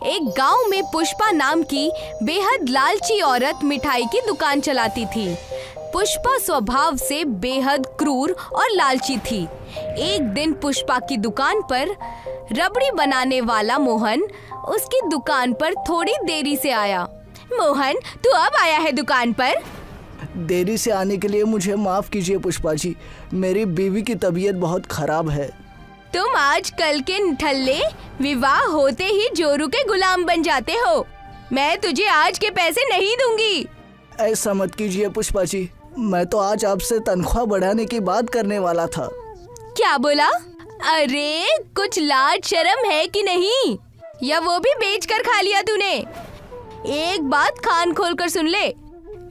एक गांव में पुष्पा नाम की बेहद लालची औरत मिठाई की दुकान चलाती थी। पुष्पा स्वभाव से बेहद क्रूर और लालची थी। एक दिन पुष्पा की दुकान पर रबड़ी बनाने वाला मोहन उसकी दुकान पर थोड़ी देरी से आया। मोहन, तू अब आया है दुकान पर? देरी से आने के लिए मुझे माफ कीजिए पुष्पा जी, मेरी बीवी की तबीयत बहुत खराब है। तुम आजकल के निठल्ले विवाह होते ही जोरू के गुलाम बन जाते हो। मैं तुझे आज के पैसे नहीं दूंगी। ऐसा मत कीजिए पुष्पा जी, मैं तो आज आपसे तनख्वाह बढ़ाने की बात करने वाला था। क्या बोला? अरे कुछ लाज शर्म है कि नहीं? या वो भी बेच कर खा लिया तूने? एक बात कान खोल कर सुन ले,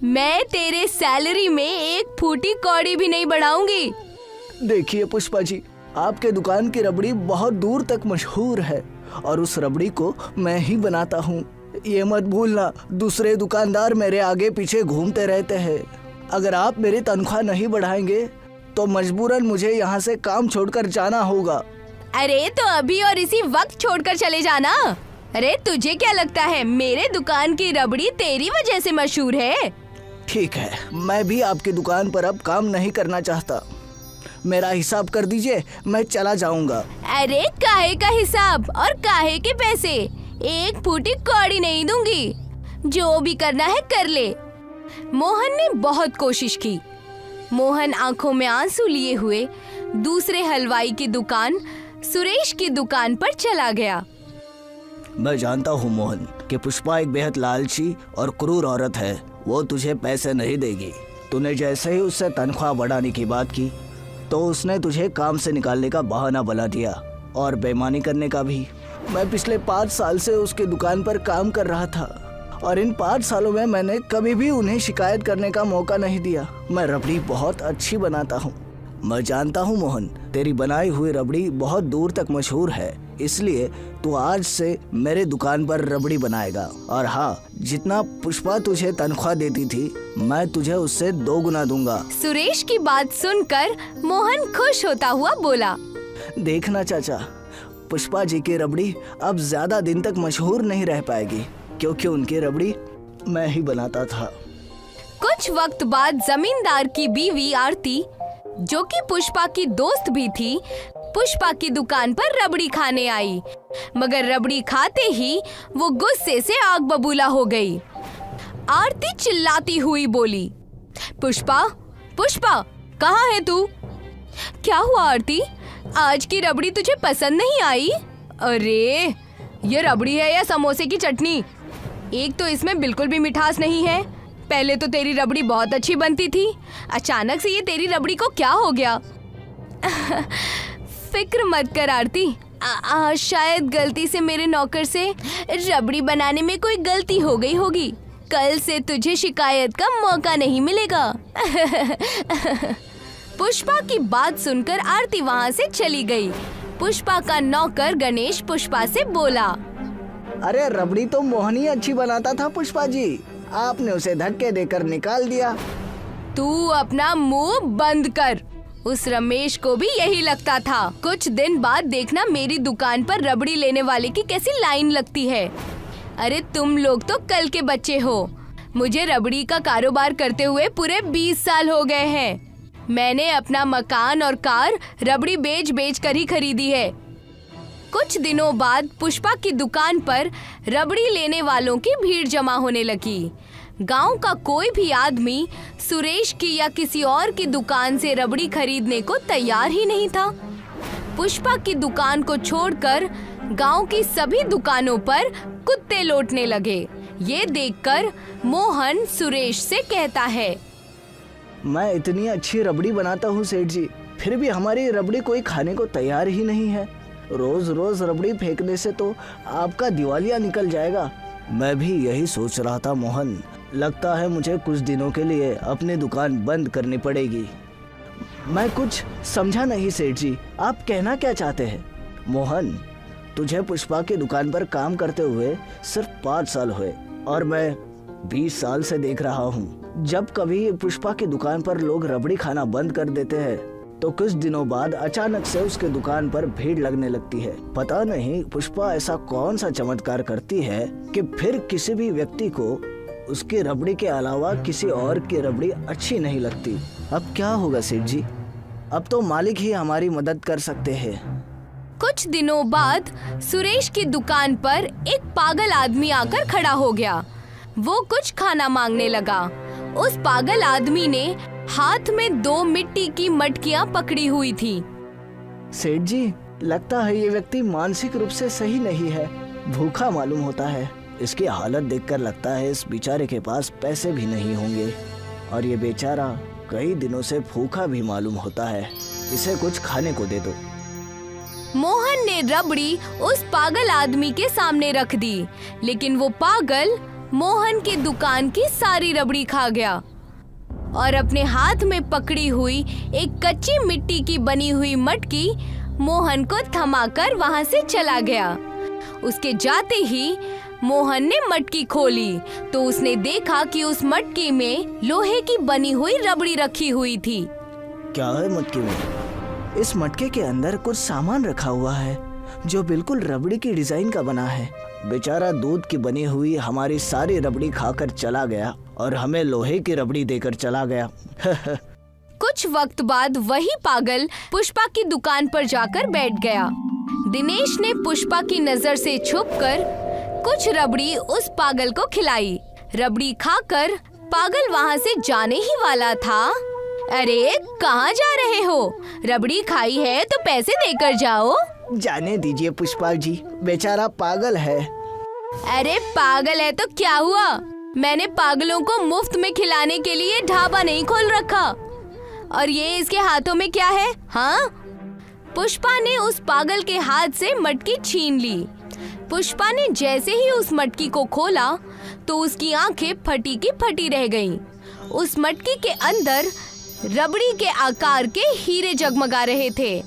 मैं तेरे सैलरी में एक फूटी कौड़ी भी नहीं बढ़ाऊंगी। देखिए पुष्पा जी, आपके दुकान की रबड़ी बहुत दूर तक मशहूर है और उस रबड़ी को मैं ही बनाता हूँ। ये मत भूलना, दूसरे दुकानदार मेरे आगे पीछे घूमते रहते हैं। अगर आप मेरी तनख्वाह नहीं बढ़ाएंगे तो मजबूरन मुझे यहाँ से काम छोड़कर जाना होगा। अरे तो अभी और इसी वक्त छोड़कर चले जाना। अरे तुझे क्या लगता है मेरे दुकान की रबड़ी तेरी वजह से मशहूर है? ठीक है, मैं भी आपकी दुकान पर अब काम नहीं करना चाहता। मेरा हिसाब कर दीजिए, मैं चला जाऊंगा। अरे काहे का हिसाब और काहे के पैसे? एक फूटी कौड़ी नहीं दूंगी। जो भी करना है कर ले। मोहन ने बहुत कोशिश की। मोहन आंखों में आंसू लिए हुए दूसरे हलवाई की दुकान सुरेश की दुकान पर चला गया। मैं जानता हूँ मोहन कि पुष्पा एक बेहद लालची और क्रूर औरत है। वो तुझे पैसे नहीं देगी। तूने जैसे ही उससे तनख्वाह बढ़ाने की बात की तो उसने तुझे काम से निकालने का बहाना बना दिया और बेईमानी करने का भी। मैं पिछले 5 साल से उसकी दुकान पर काम कर रहा था और इन 5 सालों में मैंने कभी भी उन्हें शिकायत करने का मौका नहीं दिया। मैं रबड़ी बहुत अच्छी बनाता हूँ। मैं जानता हूँ मोहन, तेरी बनाई हुई रबड़ी बहुत दूर तक मशहूर है, इसलिए तू आज से मेरे दुकान पर रबड़ी बनाएगा। और हाँ, जितना पुष्पा तुझे तनख्वाह देती थी मैं तुझे उससे 2 गुना दूंगा। सुरेश की बात सुनकर मोहन खुश होता हुआ बोला, देखना चाचा, पुष्पा जी की रबड़ी अब ज्यादा दिन तक मशहूर नहीं रह पाएगी क्योंकि उनकी रबड़ी मैं ही बनाता था। कुछ वक्त बाद जमींदार की बीवी आरती, जो कि पुष्पा की दोस्त भी थी, पुष्पा की दुकान पर रबड़ी खाने आई। मगर रबड़ी खाते ही वो गुस्से से आग बबूला हो गई। आरती चिल्लाती हुई बोली, पुष्पा, पुष्पा, कहाँ है तू? क्या हुआ आरती? आज की रबड़ी तुझे पसंद नहीं आई? अरे ये रबड़ी है या समोसे की चटनी? एक तो इसमें बिल्कुल भी मिठास नहीं है। पहले तो तेरी रबड़ी बहुत अच्छी बनती थी, अचानक से ये तेरी रबड़ी को क्या हो गया? फिक्र मत कर आरती, शायद गलती से मेरे नौकर से रबड़ी बनाने में कोई गलती हो गई होगी। कल से तुझे शिकायत का मौका नहीं मिलेगा। पुष्पा की बात सुनकर आरती वहाँ से चली गई। पुष्पा का नौकर गणेश पुष्पा से बोला, अरे रबड़ी तो मोहन ही अच्छी बनाता था पुष्पा जी, आपने उसे धक्के देकर निकाल दिया। तू अपना मुंह बंद कर। उस रमेश को भी यही लगता था। कुछ दिन बाद देखना मेरी दुकान पर रबड़ी लेने वाले की कैसी लाइन लगती है। अरे तुम लोग तो कल के बच्चे हो। मुझे रबड़ी का कारोबार करते हुए पूरे 20 साल हो गए हैं। मैंने अपना मकान और कार रबड़ी बेच बेच कर ही खरीदी है। कुछ दिनों बाद पुष्पा की दुकान पर रबड़ी लेने वालों की भीड़ जमा होने लगी। गांव का कोई भी आदमी सुरेश की या किसी और की दुकान से रबड़ी खरीदने को तैयार ही नहीं था। पुष्पा की दुकान को छोड़कर गांव की सभी दुकानों पर कुत्ते लौटने लगे। ये देखकर मोहन सुरेश से कहता है, मैं इतनी अच्छी रबड़ी बनाता हूँ सेठ जी, फिर भी हमारी रबड़ी कोई खाने को तैयार ही नहीं है। रोज रोज रबड़ी फेंकने से तो आपका दिवालिया निकल जाएगा। मैं भी यही सोच रहा था मोहन, लगता है मुझे कुछ दिनों के लिए अपनी दुकान बंद करनी पड़ेगी। मैं कुछ समझा नहीं सेठ जी, आप कहना क्या चाहते हैं? मोहन, तुझे पुष्पा की दुकान पर काम करते हुए सिर्फ 5 साल हुए और मैं 20 साल से देख रहा हूँ। जब कभी पुष्पा की दुकान पर लोग रबड़ी खाना बंद कर देते हैं तो कुछ दिनों बाद अचानक से उसके दुकान पर भीड़ लगने लगती है। पता नहीं पुष्पा ऐसा कौन सा चमत्कार करती है कि फिर किसी भी व्यक्ति को उसकी रबड़ी के अलावा किसी और की रबड़ी अच्छी नहीं लगती। अब क्या होगा सेठ जी? अब तो मालिक ही हमारी मदद कर सकते हैं। कुछ दिनों बाद सुरेश की दुकान पर एक पागल आदमी आकर खड़ा हो गया। वो कुछ खाना मांगने लगा। उस पागल आदमी ने हाथ में 2 मिट्टी की मटकियां पकड़ी हुई थी। सेठ जी, लगता है ये व्यक्ति मानसिक रूप से सही नहीं है, भूखा मालूम होता है। इसकी हालत देखकर लगता है इस बेचारे के पास पैसे भी नहीं होंगे और ये बेचारा कई दिनों से भूखा भी मालूम होता है। इसे कुछ खाने को दे दो। मोहन ने रबड़ी उस पागल आदमी के सामने रख दी, लेकिन वो पागल मोहन की दुकान की सारी रबड़ी खा गया और अपने हाथ में पकड़ी हुई एक कच्ची मिट्टी की बनी हुई मटकी मोहन को थमाकर वहां से चला गया। उसके जाते ही मोहन ने मटकी खोली तो उसने देखा कि उस मटकी में लोहे की बनी हुई रबड़ी रखी हुई थी। क्या है मटकी में? इस मटके के अंदर कुछ सामान रखा हुआ है जो बिल्कुल रबड़ी की डिजाइन का बना है। बेचारा दूध की बनी हुई हमारी सारी रबड़ी खाकर चला गया और हमें लोहे की रबड़ी देकर चला गया। कुछ वक्त बाद वही पागल पुष्पा की दुकान पर जाकर बैठ गया। दिनेश ने पुष्पा की नजर से छुपकर कुछ रबड़ी उस पागल को खिलाई। रबड़ी खाकर पागल वहाँ से जाने ही वाला था। अरे कहाँ जा रहे हो? रबड़ी खाई है तो पैसे देकर जाओ। जाने दीजिए पुष्पा जी, बेचारा पागल है। अरे पागल है तो क्या हुआ? मैंने पागलों को मुफ्त में खिलाने के लिए ढाबा नहीं खोल रखा। और ये इसके हाथों में क्या है? हाँ? पुष्पा ने उस पागल के हाथ से मटकी छीन ली। पुष्पा ने जैसे ही उस मटकी को खोला तो उसकी आंखें फटी की फटी रह गईं। उस मटकी के अंदर रबड़ी के आकार के हीरे जगमगा रहे थे,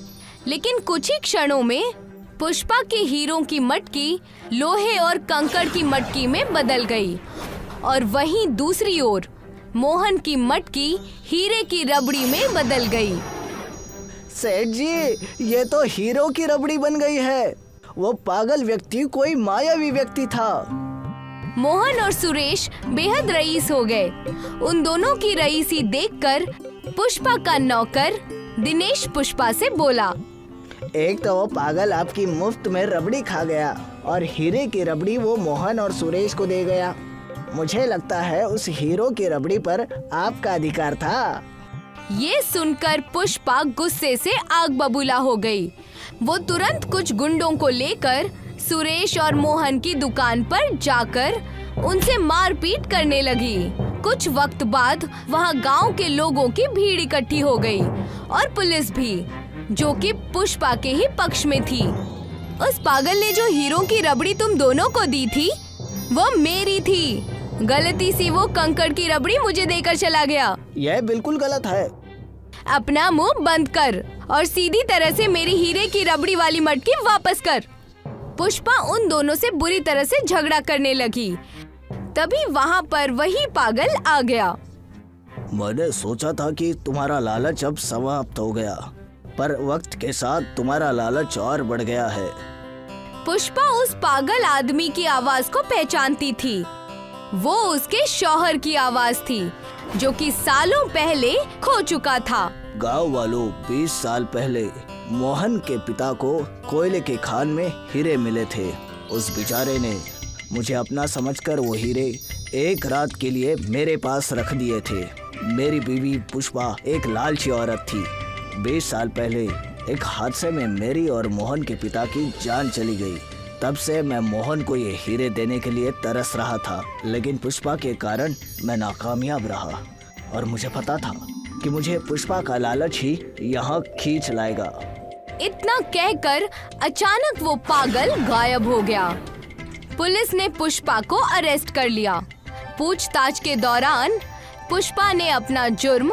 लेकिन कुछ ही क्षणों में पुष्पा के हीरों की मटकी लोहे और कंकड़ की मटकी में बदल गई और वहीं दूसरी ओर मोहन की मटकी हीरे की रबड़ी में बदल गई। सेठ जी, ये तो हीरो की रबड़ी बन गई है। वो पागल व्यक्ति कोई मायावी व्यक्ति था। मोहन और सुरेश बेहद रईस हो गए। उन दोनों की रईसी देखकर पुष्पा का नौकर दिनेश पुष्पा से बोला, एक तो वो पागल आपकी मुफ्त में रबड़ी खा गया और हीरे की रबड़ी वो मोहन और सुरेश को दे गया। मुझे लगता है उस हीरो की रबड़ी पर आपका अधिकार था। ये सुनकर पुष्पा गुस्से से आग बबूला हो गई। वो तुरंत कुछ गुंडों को लेकर सुरेश और मोहन की दुकान पर जाकर उनसे मारपीट करने लगी। कुछ वक्त बाद वहाँ गांव के लोगों की भीड़ इकट्ठी हो गई और पुलिस भी, जो कि पुष्पा के ही पक्ष में थी। उस पागल ने जो हीरो की रबड़ी तुम दोनों को दी थी वो मेरी थी। गलती से वो कंकड़ की रबड़ी मुझे देकर चला गया। यह बिल्कुल गलत है। अपना मुंह बंद कर और सीधी तरह से मेरी हीरे की रबड़ी वाली मटकी वापस कर। पुष्पा उन दोनों से बुरी तरह से झगड़ा करने लगी। तभी वहाँ पर वही पागल आ गया। मैंने सोचा था कि तुम्हारा लालच अब समाप्त हो गया, पर वक्त के साथ तुम्हारा लालच और बढ़ गया है। पुष्पा उस पागल आदमी की आवाज को पहचानती थी। वो उसके शौहर की आवाज थी, जो कि सालों पहले खो चुका था। गांव वालों, 20 साल पहले मोहन के पिता को कोयले के खान में हीरे मिले थे। उस बेचारे ने मुझे अपना समझकर वो हीरे एक रात के लिए मेरे पास रख दिए थे। मेरी बीवी पुष्पा एक लालची औरत थी। 20 साल पहले एक हादसे में मेरी और मोहन के पिता की जान चली गई। तब से मैं मोहन को ये हीरे देने के लिए तरस रहा था, लेकिन पुष्पा के कारण मैं नाकामयाब रहा और मुझे पता था कि मुझे पुष्पा का लालच ही यहाँ खींच लाएगा। इतना कहकर अचानक वो पागल गायब हो गया। पुलिस ने पुष्पा को अरेस्ट कर लिया। पूछताछ के दौरान पुष्पा ने अपना जुर्म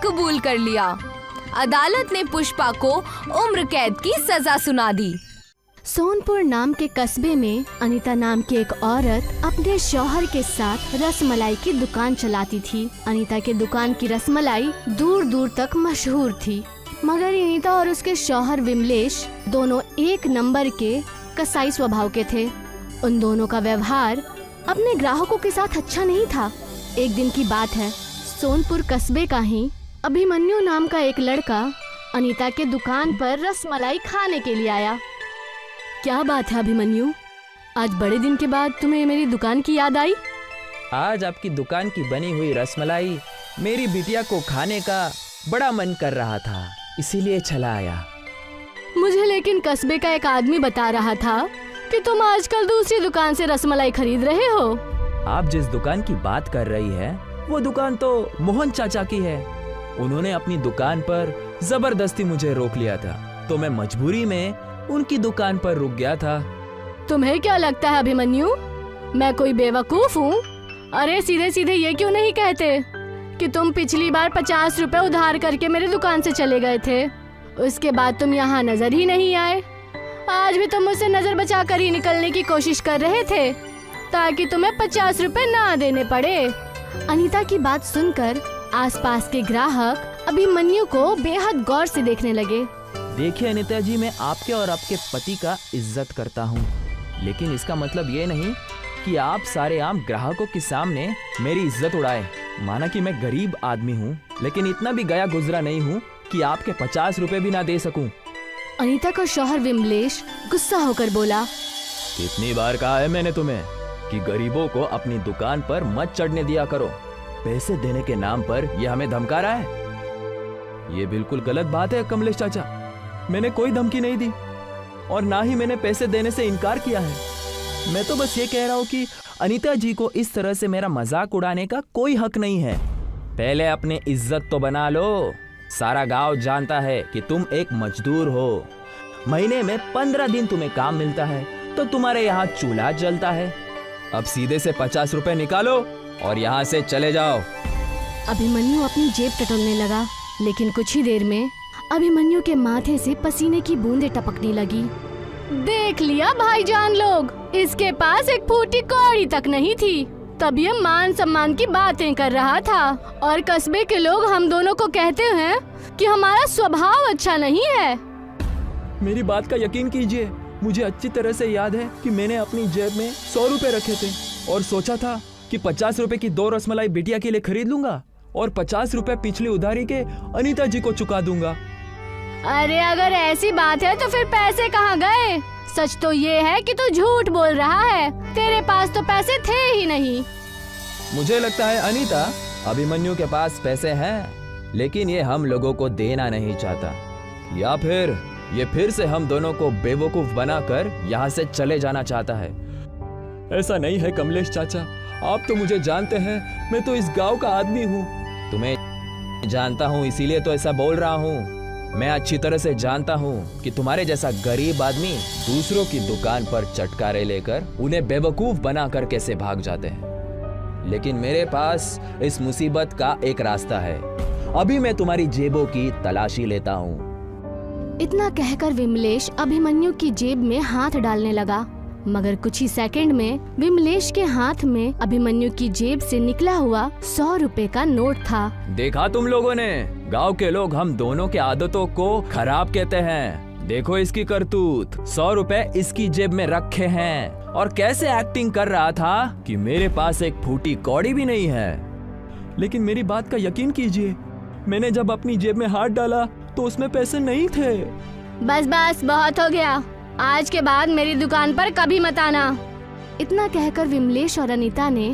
कबूल कर लिया। अदालत ने पुष्पा को उम्र कैद की सजा सुना दी। सोनपुर नाम के कस्बे में अनीता नाम की एक औरत अपने शौहर के साथ रसमलाई की दुकान चलाती थी। अनीता के दुकान की रसमलाई दूर दूर तक मशहूर थी। मगर अनीता और उसके शौहर विमलेश दोनों एक नंबर के कसाई स्वभाव के थे। उन दोनों का व्यवहार अपने ग्राहकों के साथ अच्छा नहीं था। एक दिन की बात है, सोनपुर कस्बे का ही अभिमन्यु नाम का एक लड़का अनीता के दुकान पर रसमलाई खाने के लिए आया। क्या बात है अभिमन्यु, आज बड़े दिन के बाद तुम्हें मेरी दुकान की याद आई? आज आपकी दुकान की बनी हुई रसमलाई मेरी बिटिया को खाने का बड़ा मन कर रहा था, इसीलिए चला आया। मुझे लेकिन कस्बे का एक आदमी बता रहा था कि तुम आजकल दूसरी दुकान से रसमलाई खरीद रहे हो। आप जिस दुकान की बात कर रही है वो दुकान तो मोहन चाचा की है। उन्होंने अपनी दुकान पर जबरदस्ती मुझे रोक लिया था, तो मैं मजबूरी में उनकी दुकान पर रुक गया था। तुम्हें क्या लगता है अभिमन्यु, मैं कोई बेवकूफ हूँ? अरे सीधे सीधे ये क्यों नहीं कहते कि तुम पिछली बार 50 रुपए उधार करके मेरी दुकान से चले गए थे, उसके बाद तुम यहाँ नजर ही नहीं आए। आज भी तुम मुझसे नजर बचा कर ही निकलने की कोशिश कर रहे थे ताकि तुम्हें 50 रुपए ना देने पड़े। अनीता की बात सुनकर आसपास के ग्राहक अभिमन्यु को बेहद गौर से देखने लगे। देखिए अनीता जी, मैं आपके और आपके पति का इज्जत करता हूँ, लेकिन इसका मतलब ये नहीं कि आप सारे आम ग्राहकों के सामने मेरी इज्जत उड़ाए। माना कि मैं गरीब आदमी हूँ, लेकिन इतना भी गया गुजरा नहीं हूँ कि आपके 50 रुपए भी ना दे सकूं। अनीता का शौहर विमलेश गुस्सा होकर बोला, कितनी बार कहा है मैंने तुम्हें कि गरीबों को अपनी दुकान पर मत चढ़ने दिया करो। पैसे देने के नाम पर ये हमें धमका रहा है। ये बिल्कुल गलत बात है कमलेश चाचा, मैंने कोई धमकी नहीं दी और ना ही मैंने पैसे देने से इनकार किया है। मैं तो बस ये कह रहा हूँ कि अनीता जी को इस तरह से मेरा मजाक उड़ाने का कोई हक नहीं है। पहले अपनी इज्जत तो बना लो। सारा गांव जानता है कि तुम एक मजदूर हो। महीने में 15 दिन तुम्हें काम मिलता है तो तुम्हारे यहाँ चूल्हा जलता है। अब सीधे से 50 रुपए निकालो और यहाँ से चले जाओ। अभिमन्यु अपनी जेब टटोलने लगा, लेकिन कुछ ही देर में अभिमन्यु के माथे से पसीने की बूंदें टपकने लगी। देख लिया भाईजान लोग, इसके पास एक फूटी कौड़ी तक नहीं थी, तब ये मान सम्मान की बातें कर रहा था और कस्बे के लोग हम दोनों को कहते हैं कि हमारा स्वभाव अच्छा नहीं है। मेरी बात का यकीन कीजिए, मुझे अच्छी तरह से याद है कि मैंने अपनी जेब में 100 रुपए रखे थे और सोचा था कि 50 रुपए की 2 रसमलाई बिटिया के लिए खरीद लूंगा और 50 रुपए पिछली उधारी के अनीता जी को चुका दूंगा। अरे अगर ऐसी बात है तो फिर पैसे कहाँ गए? सच तो ये है कि तू झूठ बोल रहा है, तेरे पास तो पैसे थे ही नहीं। मुझे लगता है अनीता, अभिमन्यु के पास पैसे हैं, लेकिन ये हम लोगों को देना नहीं चाहता, या फिर ये फिर से हम दोनों को बेवकूफ बनाकर यहाँ से चले जाना चाहता है। ऐसा नहीं है कमलेश चाचा, आप तो मुझे जानते हैं, मैं तो इस गांव का आदमी हूँ। तुम्हें जानता हूँ इसीलिए तो ऐसा बोल रहा हूँ। मैं अच्छी तरह से जानता हूँ कि तुम्हारे जैसा गरीब आदमी दूसरों की दुकान पर चटकारे लेकर उन्हें बेवकूफ बनाकर कैसे भाग जाते हैं, लेकिन मेरे पास इस मुसीबत का एक रास्ता है। अभी मैं तुम्हारी जेबों की तलाशी लेता हूँ। इतना कहकर विमलेश अभिमन्यु की जेब में हाथ डालने लगा, मगर कुछ ही सेकंड में विमलेश के हाथ में अभिमन्यु की जेब से निकला हुआ 100 रुपए का नोट था। देखा तुम लोगों ने, गांव के लोग हम दोनों के आदतों को खराब कहते हैं। देखो इसकी करतूत, 100 रुपए इसकी जेब में रखे हैं और कैसे एक्टिंग कर रहा था कि मेरे पास एक फूटी कौड़ी भी नहीं है। लेकिन मेरी बात का यकीन कीजिए, मैंने जब अपनी जेब में हाथ डाला तो उसमें पैसे नहीं थे। बस बस बहुत हो गया, आज के बाद मेरी दुकान पर कभी मत आना। इतना कहकर विमलेश और अनीता ने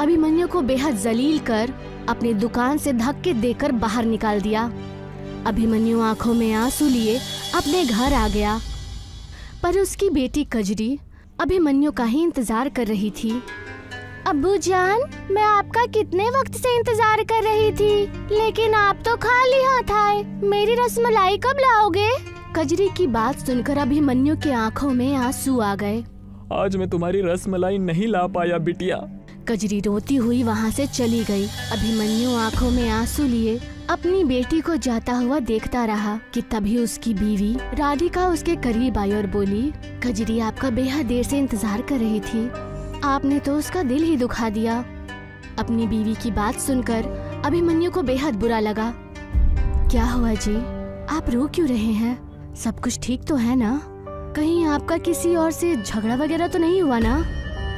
अभिमन्यु को बेहद जलील कर अपनी दुकान से धक्के देकर बाहर निकाल दिया। अभिमन्यु आंखों में आंसू लिए अपने घर आ गया, पर उसकी बेटी कजरी अभिमन्यु का ही इंतजार कर रही थी। अब्बू जान, मैं आपका कितने वक्त से इंतजार कर रही थी, लेकिन आप तो खाली हाथ आए। मेरी रसमलाई कब लाओगे? कजरी की बात सुनकर अभिमन्यु के आंखों में आंसू आ गए। आज मैं तुम्हारी रसमलाई नहीं ला पाया बिटिया। कजरी रोती हुई वहाँ से चली गई। अभिमन्यु आंखों में आंसू लिए अपनी बेटी को जाता हुआ देखता रहा कि तभी उसकी बीवी राधिका उसके करीब आई और बोली, कजरी आपका बेहद देर से इंतजार कर रही थी, आपने तो उसका दिल ही दुखा दिया। अपनी बीवी की बात सुनकर अभिमन्यु को बेहद बुरा लगा। क्या हुआ जी, आप रो क्यों रहे हैं? सब कुछ ठीक तो है ना? कहीं आपका किसी और से झगड़ा वगैरह तो नहीं हुआ ना?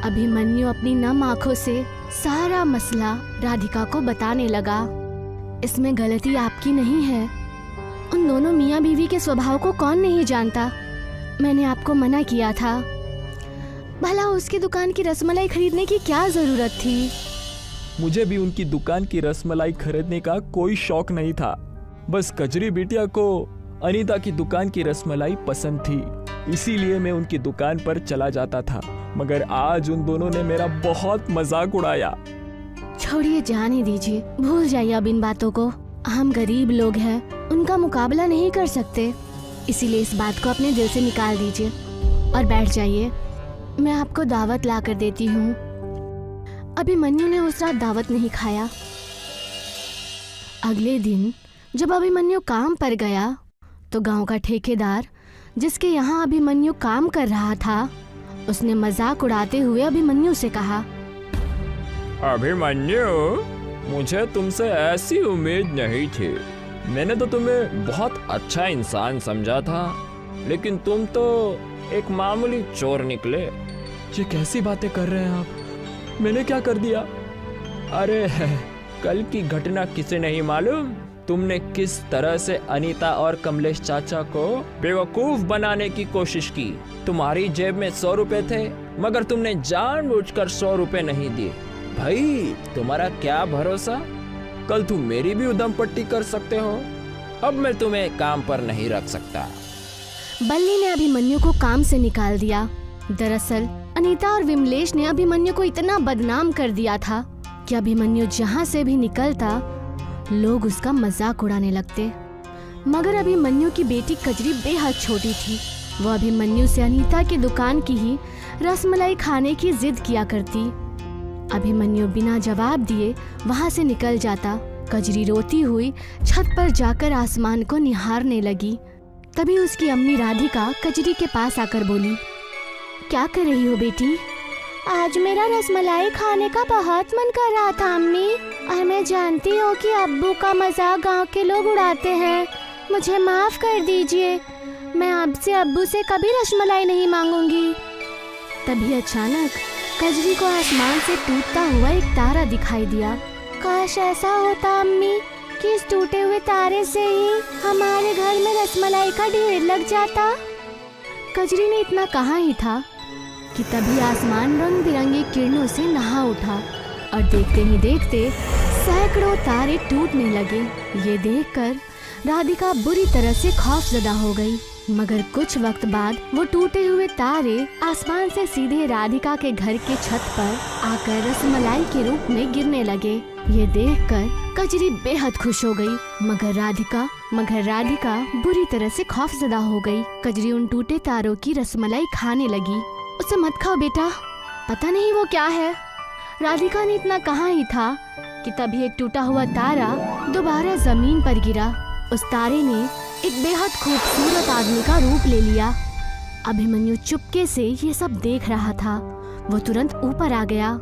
अभिमन्यु अपनी नम आंखों से सारा मसला राधिका को बताने लगा। इसमें गलती आपकी नहीं है। उन दोनों मियाँ बीवी के स्वभाव को कौन नहीं जानता। मैंने आपको मना किया था। भला उसकी दुकान की रसमलाई खरीदने की क्या जरूरत थी? मुझे भी उनकी दुकान की रसमलाई खरीदने का कोई शौक नहीं था। बस कजरी बिटिया को अनीता की दुकान की रसमलाई पसंद थी, इसीलिए मैं उनकी दुकान पर चला जाता था। मगर आज उन दोनों ने मेरा बहुत मजाक उड़ाया। छोड़िए, जाने दीजिए, भूल जाइए अब इन बातों को। हम गरीब लोग हैं, उनका मुकाबला नहीं कर सकते, इसीलिए इस बात को अपने दिल से निकाल दीजिए और बैठ जाइए। मैं आपको दावत ला कर देती हूँ। अभिमन्यु ने उस रात दावत नहीं खाया। अगले दिन जब अभिमन्यु काम पर गया तो गांव का ठेकेदार जिसके यहाँ अभिमन्यु काम कर रहा था, उसने मजाक उड़ाते हुए अभिमन्यु से कहा, अभिमन्यु, मुझे तुमसे ऐसी उम्मीद नहीं थी। मैंने तो तुम्हें बहुत अच्छा इंसान समझा था, लेकिन तुम तो एक मामूली चोर निकले। ये कैसी बातें कर रहे हैं आप? मैंने क्या कर दिया? अरे कल की घटना किसे नहीं मालूम? तुमने किस तरह से अनीता और कमलेश चाचा को बेवकूफ बनाने की कोशिश की। तुम्हारी जेब में 100 रुपए थे, मगर तुमने जानबूझकर 100 रुपए नहीं दिए। भाई, तुम्हारा क्या भरोसा? कल तुम मेरी भी उधम पट्टी कर सकते हो। अब मैं तुम्हें काम पर नहीं रख सकता। बल्ली ने अभिमन्यु को काम से निकाल दिया। दरअसल अनीता और विमलेश ने अभिमन्यु को इतना बदनाम कर दिया था कि अभिमन्यु जहाँ से भी निकलता लोग उसका मजाक उड़ाने लगते। मगर अभिमन्यु की बेटी कजरी बेहद छोटी थी। वो अभिमन्यु से अनीता की दुकान की ही रसमलाई खाने की जिद किया करती। अभिमन्यु बिना जवाब दिए वहाँ से निकल जाता। कजरी रोती हुई छत पर जाकर आसमान को निहारने लगी। तभी उसकी अम्मी राधिका कजरी के पास आकर बोली, क्या कर रही हो बेटी? आज मेरा रसमलाई खाने का बहुत मन कर रहा था अम्मी, और मैं जानती हूँ कि अब्बू का मजाक गांव के लोग उड़ाते हैं। मुझे माफ कर दीजिए, मैं आपसे अब्बू से कभी रसमलाई नहीं मांगूंगी। तभी अचानक कजरी को आसमान से टूटता हुआ एक तारा दिखाई दिया। काश ऐसा होता अम्मी कि इस टूटे हुए तारे से ही हमारे घर में रसमलाई का ढेर लग जाता। कजरी ने इतना कहा ही था कि तभी आसमान रंग बिरंगी किरणों से नहा उठा और देखते ही देखते सैकड़ों तारे टूटने लगे। ये देखकर राधिका बुरी तरह से खौफजदा हो गई। मगर कुछ वक्त बाद वो टूटे हुए तारे आसमान से सीधे राधिका के घर के छत पर आकर रसमलाई के रूप में गिरने लगे। ये देखकर कजरी बेहद खुश हो गई, मगर राधिका बुरी तरह से खौफजदा हो गई। कजरी उन टूटे तारों की रसमलाई खाने लगी। उसे मत खाओ बेटा, पता नहीं वो क्या है। राधिका ने इतना कहा ही था कि तभी एक टूटा हुआ तारा दोबारा जमीन पर गिरा। उस तारे ने एक बेहद खूबसूरत आदमी का रूप ले लिया। अभिमन्यु चुपके से ये सब देख रहा था। वो तुरंत ऊपर आ गया।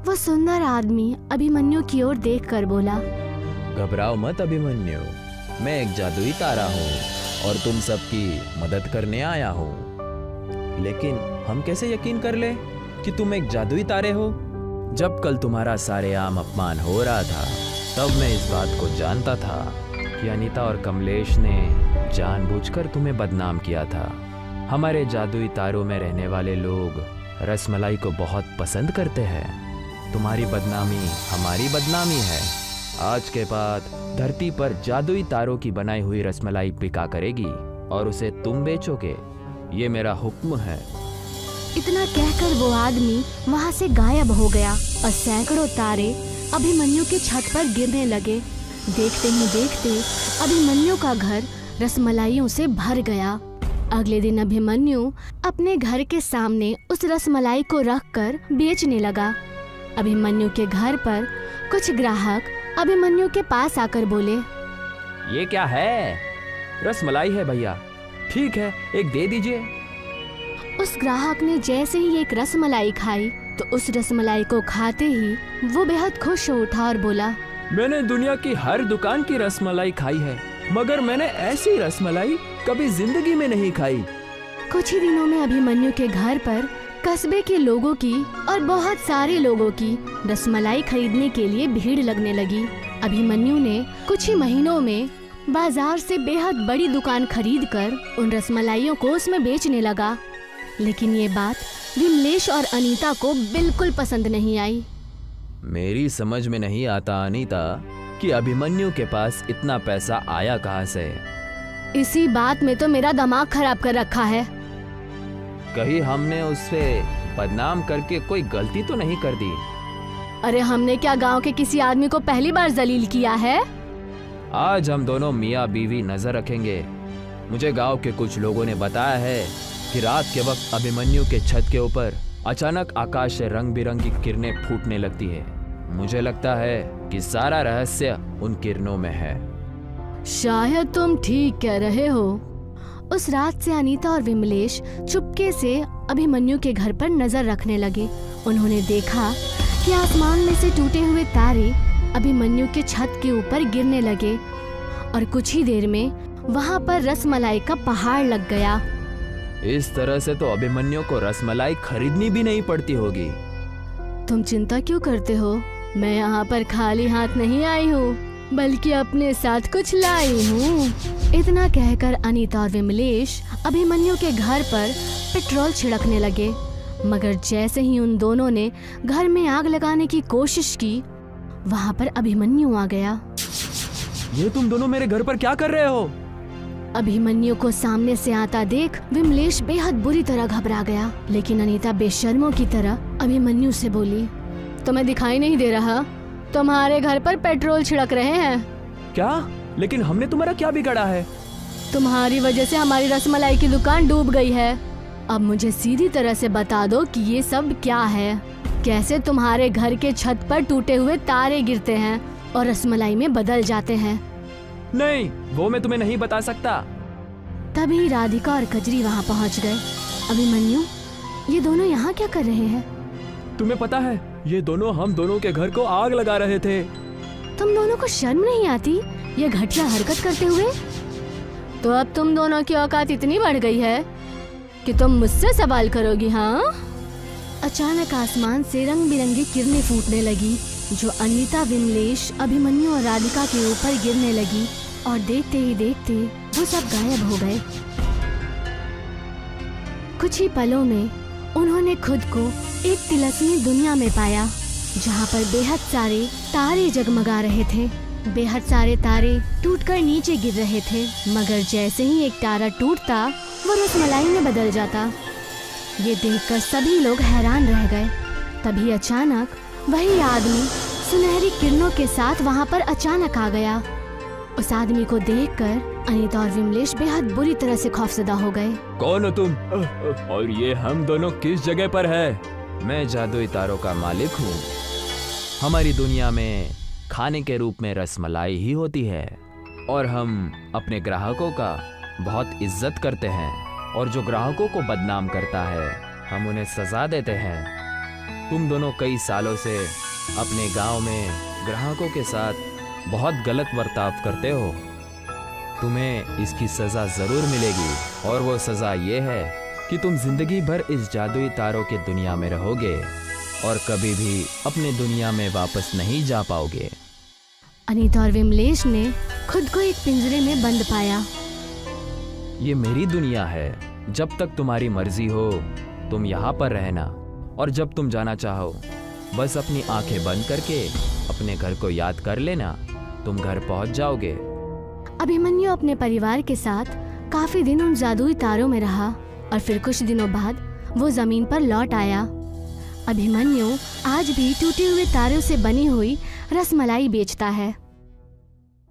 वो सुंदर आदमी अभिमन्यु की ओर देखकर बोला, घबराओ मत अभिमन्यु, मैं एक जादुई तारा हूँ और तुम सबकी मदद करने आया हूँ। लेकिन हम कैसे यकीन कर ले कि तुम एक जादुई तारे हो? जब कल तुम्हारा सारेआम अपमान हो रहा था, तब मैं इस बात को जानता था कि अनीता और कमलेश ने जानबूझकर तुम्हें बदनाम किया था। हमारे जादुई तारों में रहने वाले लोग रसमलाई को बहुत पसंद करते हैं। तुम्हारी बदनामी हमारी बदनामी है। आज के बाद धरती पर जादुई तारों की बनाई हुई रसमलाई बिका करेगी और उसे तुम बेचोगे। ये मेरा हुक्म है। इतना कहकर वो आदमी वहाँ से गायब हो गया और सैकड़ों तारे अभिमन्यु की छत पर गिरने लगे। देखते ही देखते अभिमन्यु का घर रसमलाइयों से भर गया। अगले दिन अभिमन्यु अपने घर के सामने उस रसमलाई को रखकर बेचने लगा। अभिमन्यु के घर पर कुछ ग्राहक अभिमन्यु के पास आकर बोले, ये क्या है? रसमलाई है भैया, ठीक है एक दे दीजिए। उस ग्राहक ने जैसे ही एक रसमलाई खाई तो उस रसमलाई को खाते ही वो बेहद खुश हो उठा और बोला, मैंने दुनिया की हर दुकान की रसमलाई खाई है, मगर मैंने ऐसी रसमलाई कभी जिंदगी में नहीं खाई। कुछ ही दिनों में अभिमन्यु के घर पर कस्बे के लोगों की और बहुत सारे लोगों की रसमलाई खरीदने के लिए भीड़ लगने लगी। अभिमन्यु ने कुछ ही महीनों में बाजार से बेहद बड़ी दुकान खरीदकर उन रसमलाइयों को उसमें बेचने लगा। लेकिन ये बात विमलेश और अनीता को बिल्कुल पसंद नहीं आई। मेरी समझ में नहीं आता अनीता कि अभिमन्यु के पास इतना पैसा आया कहाँ से। इसी बात में तो मेरा दिमाग खराब कर रखा है। कहीं हमने उससे बदनाम करके कोई गलती तो नहीं कर दी? अरे हमने क्या गांव के किसी आदमी को पहली बार जलील किया है? आज हम दोनों मियाँ बीवी नजर रखेंगे। मुझे गांव के कुछ लोगों ने बताया है कि रात के वक्त अभिमन्यु के छत के ऊपर अचानक आकाश से रंग बिरंगी किरणें फूटने लगती है। मुझे लगता है कि सारा रहस्य उन किरणों में है। शायद तुम ठीक कह रहे हो। उस रात से अनीता और विमलेश चुपके से अभिमन्यु के घर पर नजर रखने लगे। उन्होंने देखा कि आसमान में से टूटे हुए तारे अभिमन्यु के छत के ऊपर गिरने लगे और कुछ ही देर में वहाँ पर रसमलाई का पहाड़ लग गया। इस तरह से तो अभिमन्यु को रसमलाई खरीदनी भी नहीं पड़ती होगी। तुम चिंता क्यों करते हो? मैं यहाँ पर खाली हाथ नहीं आई हूँ, बल्कि अपने साथ कुछ लाई हूँ। इतना कहकर अनीता और विमलेश अभिमन्यु के घर पर पेट्रोल छिड़कने लगे। मगर जैसे ही उन दोनों ने घर में आग लगाने की कोशिश की, वहाँ पर अभिमन्यु आ गया। ये तुम दोनों मेरे घर पर क्या कर रहे हो? अभिमन्यु को सामने से आता देख विमलेश बेहद बुरी तरह घबरा गया। लेकिन अनीता बेशर्मों की तरह अभिमन्यु से बोली, तुम्हें दिखाई नहीं दे रहा? तुम्हारे घर पर पेट्रोल छिड़क रहे हैं। क्या? लेकिन हमने तुम्हारा क्या बिगाड़ा है? तुम्हारी वजह से हमारी रसमलाई की दुकान डूब गई है। अब मुझे सीधी तरह से बता दो कि ये सब क्या है। कैसे तुम्हारे घर के छत पर टूटे हुए तारे गिरते हैं और रसमलाई में बदल जाते हैं? नहीं, वो मैं तुम्हें नहीं बता सकता। तभी राधिका और कजरी वहाँ पहुँच गए। अभिमन्यु, ये दोनों यहाँ क्या कर रहे हैं? तुम्हें पता है, ये दोनों हम दोनों के घर को आग लगा रहे थे। तुम दोनों को शर्म नहीं आती ये घटिया हरकत करते हुए? तो अब तुम दोनों की औकात इतनी बढ़ गई है कि तुम मुझसे सवाल करोगी, हाँ? अचानक आसमान से रंग बिरंगी किरणें फूटने लगी, जो अनीता, विमलेश, अभिमन्यु और राधिका के ऊपर गिरने लगी और देखते ही देखते वो सब गायब हो गए। कुछ ही पलों में उन्होंने खुद को एक तिलस्मी दुनिया में पाया, जहाँ पर बेहद सारे तारे जगमगा रहे थे। बेहद सारे तारे टूटकर नीचे गिर रहे थे, मगर जैसे ही एक तारा टूटता वो रसमलाई में बदल जाता। ये देखकर सभी लोग हैरान रह गए। तभी अचानक वही आदमी सुनहरी किरणों के साथ वहाँ पर अचानक आ गया। उस आदमी को देखकर अनीता और विमलेश बेहद बुरी तरह से खौफजदा हो गए। कौन हो तुम? और ये हम दोनों किस जगह पर है? मैं जादुई तारों का मालिक हूँ। हमारी दुनिया में खाने के रूप में रसमलाई ही होती है और हम अपने ग्राहकों का बहुत इज्जत करते हैं, और जो ग्राहकों को बदनाम करता है हम उन्हें सजा देते हैं। तुम दोनों कई सालों से अपने गांव में ग्राहकों के साथ बहुत गलत बर्ताव करते हो। तुम्हें इसकी सजा जरूर मिलेगी, और वो सजा ये है कि तुम जिंदगी भर इस जादुई तारों की दुनिया में रहोगे और कभी भी अपने दुनिया में वापस नहीं जा पाओगे। अनीता और विमलेश ने खुद को एक पिंजरे में बंद पाया। ये मेरी दुनिया है। जब तक तुम्हारी मर्जी हो तुम यहाँ पर रहना, और जब तुम जाना चाहो बस अपनी आंखें बंद करके अपने घर को याद कर लेना, तुम घर पहुँच जाओगे। अभिमन्यु अपने परिवार के साथ काफी दिन उन जादुई तारों में रहा और फिर कुछ दिनों बाद वो जमीन पर लौट आया। अभिमन्यु आज भी टूटे हुए तारों से बनी हुई रसमलाई बेचता है।